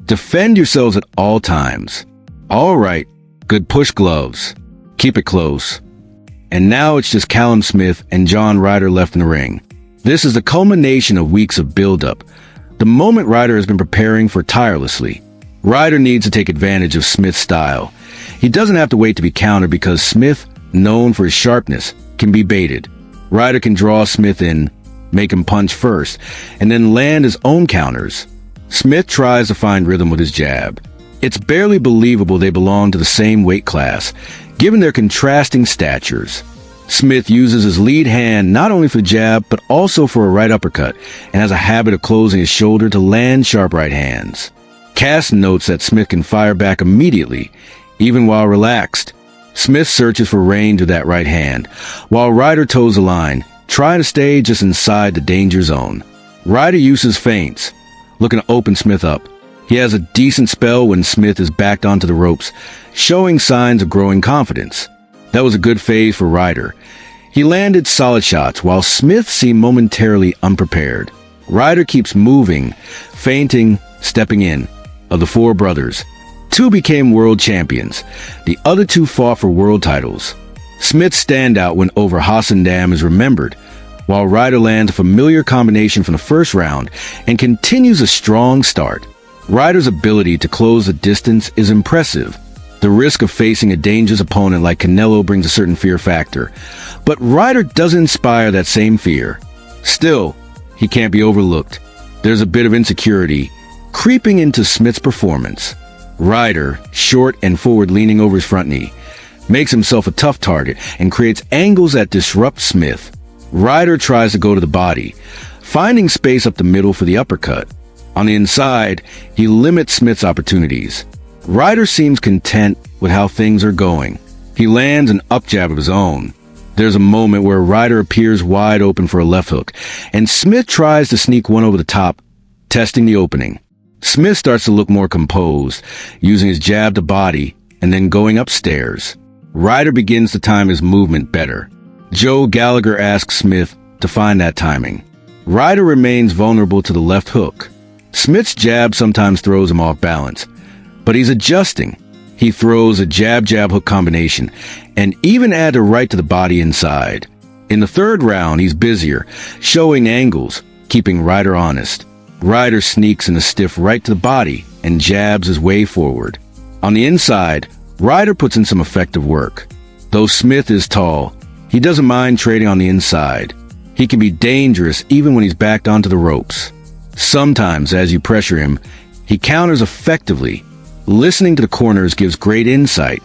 Defend yourselves at all times. All right, good push gloves. Keep it close. And now it's just Callum Smith and John Ryder left in the ring. This is the culmination of weeks of build-up, the moment Ryder has been preparing for tirelessly. Ryder needs to take advantage of Smith's style. He doesn't have to wait to be countered because Smith, known for his sharpness, can be baited. Ryder can draw Smith in, make him punch first, and then land his own counters. Smith tries to find rhythm with his jab. It's barely believable they belong to the same weight class, given their contrasting statures. Smith uses his lead hand not only for the jab, but also for a right uppercut, and has a habit of closing his shoulder to land sharp right hands. Cass notes that Smith can fire back immediately, even while relaxed. Smith searches for range with that right hand, while Ryder toes the line, trying to stay just inside the danger zone. Ryder uses feints, looking to open Smith up. He has a decent spell when Smith is backed onto the ropes, showing signs of growing confidence. That was a good phase for Ryder. He landed solid shots, while Smith seemed momentarily unprepared. Ryder keeps moving, feinting, stepping in. Of the four brothers, two became world champions. The other two fought for world titles. Smith's standout went over Hassandam is remembered, while Ryder lands a familiar combination from the first round and continues a strong start. Ryder's ability to close the distance is impressive. The risk of facing a dangerous opponent like Canelo brings a certain fear factor, but Ryder doesn't inspire that same fear. Still, he can't be overlooked. There's a bit of insecurity creeping into Smith's performance. Ryder, short and forward-leaning over his front knee, makes himself a tough target and creates angles that disrupt Smith. Ryder tries to go to the body, finding space up the middle for the uppercut. On the inside, he limits Smith's opportunities. Ryder seems content with how things are going. He lands an up jab of his own. There's a moment where Ryder appears wide open for a left hook, and Smith tries to sneak one over the top, testing the opening. Smith starts to look more composed, using his jab to body and then going upstairs. Ryder begins to time his movement better. Joe Gallagher asks Smith to find that timing. Ryder remains vulnerable to the left hook. Smith's jab sometimes throws him off balance, but he's adjusting. He throws a jab-jab hook combination and even adds a right to the body inside. In the third round, he's busier, showing angles, keeping Ryder honest. Ryder sneaks in a stiff right to the body and jabs his way forward. On the inside, Ryder puts in some effective work. Though Smith is tall, he doesn't mind trading on the inside. He can be dangerous even when he's backed onto the ropes. Sometimes, as you pressure him, he counters effectively. Listening to the corners gives great insight.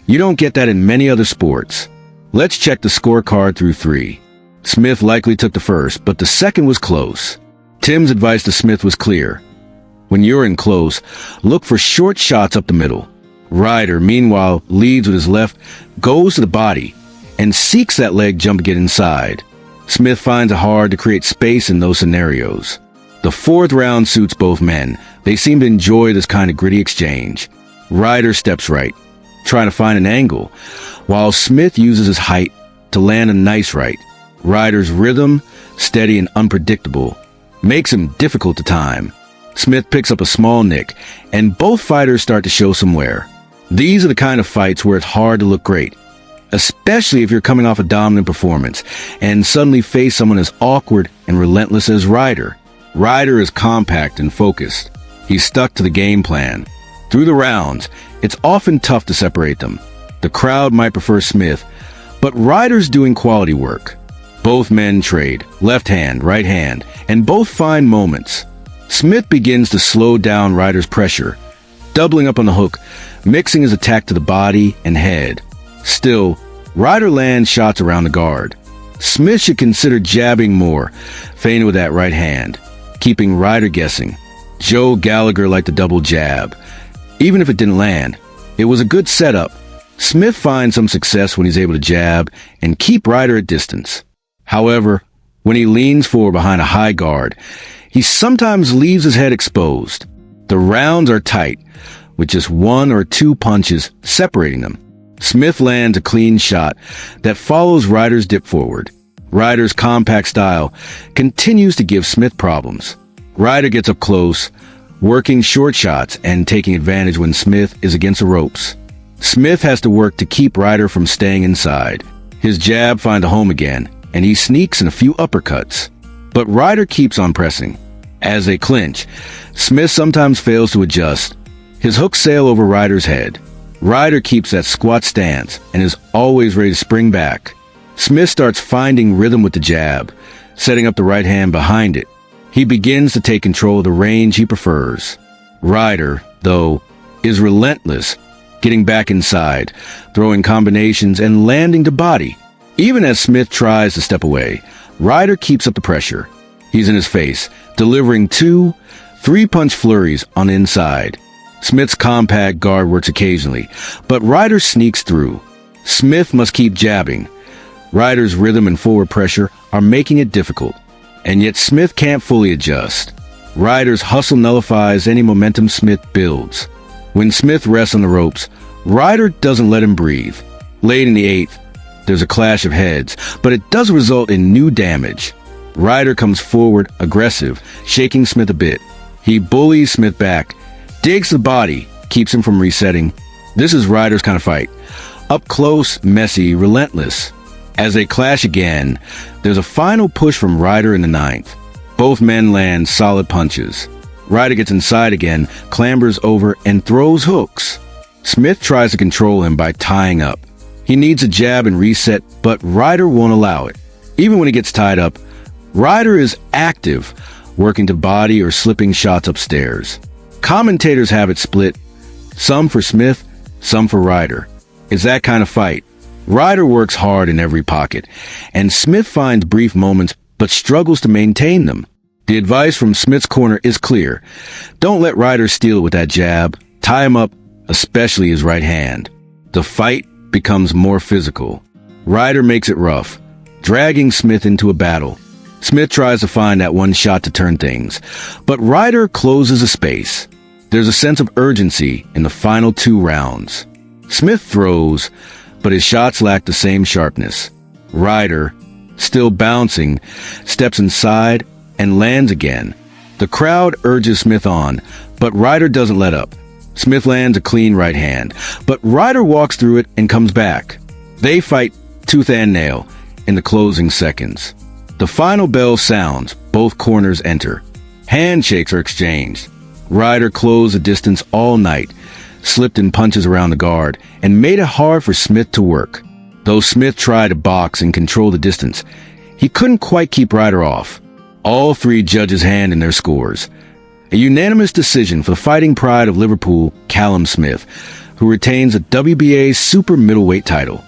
You don't get that in many other sports. Let's check the scorecard through 3. Smith likely took the first, but the second was close. Tim's advice to Smith was clear. When you're in close, look for short shots up the middle. Ryder, meanwhile, leads with his left, goes to the body, and seeks that leg jump to get inside. Smith finds it hard to create space in those scenarios. The fourth round suits both men. They seem to enjoy this kind of gritty exchange. Ryder steps right, trying to find an angle, while Smith uses his height to land a nice right. Ryder's rhythm, steady and unpredictable, makes him difficult to time. Smith picks up a small nick, and both fighters start to show some wear. These are the kind of fights where it's hard to look great, especially if you're coming off a dominant performance and suddenly face someone as awkward and relentless as Ryder. Ryder is compact and focused. He's stuck to the game plan. Through the rounds, it's often tough to separate them. The crowd might prefer Smith, but Ryder's doing quality work. Both men trade, left hand, right hand, and both find moments. Smith begins to slow down Ryder's pressure, doubling up on the hook, mixing his attack to the body and head. Still, Ryder lands shots around the guard. Smith should consider jabbing more, feinting with that right hand, keeping Ryder guessing. Joe Gallagher liked the double jab. Even if it didn't land, it was a good setup. Smith finds some success when he's able to jab and keep Ryder at distance. However, when he leans forward behind a high guard, he sometimes leaves his head exposed. The rounds are tight, with just 1 or 2 punches separating them. Smith lands a clean shot that follows Ryder's dip forward. Ryder's compact style continues to give Smith problems. Ryder gets up close, working short shots and taking advantage when Smith is against the ropes. Smith has to work to keep Ryder from staying inside. His jab finds a home again, and he sneaks in a few uppercuts. But Ryder keeps on pressing. As they clinch, Smith sometimes fails to adjust. His hooks sail over Ryder's head. Ryder keeps that squat stance and is always ready to spring back. Smith starts finding rhythm with the jab, setting up the right hand behind it. He begins to take control of the range he prefers. Ryder, though, is relentless, getting back inside, throwing combinations and landing to body. Even as Smith tries to step away, Ryder keeps up the pressure. He's in his face, delivering 2, 3-punch flurries on the inside. Smith's compact guard works occasionally, but Ryder sneaks through. Smith must keep jabbing. Ryder's rhythm and forward pressure are making it difficult, and yet Smith can't fully adjust. Ryder's hustle nullifies any momentum Smith builds. When Smith rests on the ropes, Ryder doesn't let him breathe. Late in the 8th, there's a clash of heads, but it does result in new damage. Ryder comes forward aggressive, shaking Smith a bit. He bullies Smith back, digs the body, keeps him from resetting. This is Ryder's kind of fight. Up close, messy, relentless. As they clash again, there's a final push from Ryder in the 9th. Both men land solid punches. Ryder gets inside again, clambers over, and throws hooks. Smith tries to control him by tying up. He needs a jab and reset, but Ryder won't allow it. Even when he gets tied up, Ryder is active, working to body or slipping shots upstairs. Commentators have it split, some for Smith, some for Ryder. It's that kind of fight. Ryder works hard in every pocket, and Smith finds brief moments but struggles to maintain them. The advice from Smith's corner is clear. Don't let Ryder steal it with that jab. Tie him up, especially his right hand. The fight becomes more physical. Ryder makes it rough, dragging Smith into a battle. Smith tries to find that one shot to turn things, but Ryder closes a space. There's a sense of urgency in the final 2 rounds. Smith throws, but his shots lack the same sharpness. Ryder, still bouncing, steps inside and lands again. The crowd urges Smith on, but Ryder doesn't let up. Smith lands a clean right hand, but Ryder walks through it and comes back. They fight tooth and nail in the closing seconds. The final bell sounds, both corners enter. Handshakes are exchanged. Ryder closed the distance all night, slipped in punches around the guard, and made it hard for Smith to work. Though Smith tried to box and control the distance, he couldn't quite keep Ryder off. All 3 judges hand in their scores. A unanimous decision for the fighting pride of Liverpool, Callum Smith, who retains the WBA super middleweight title.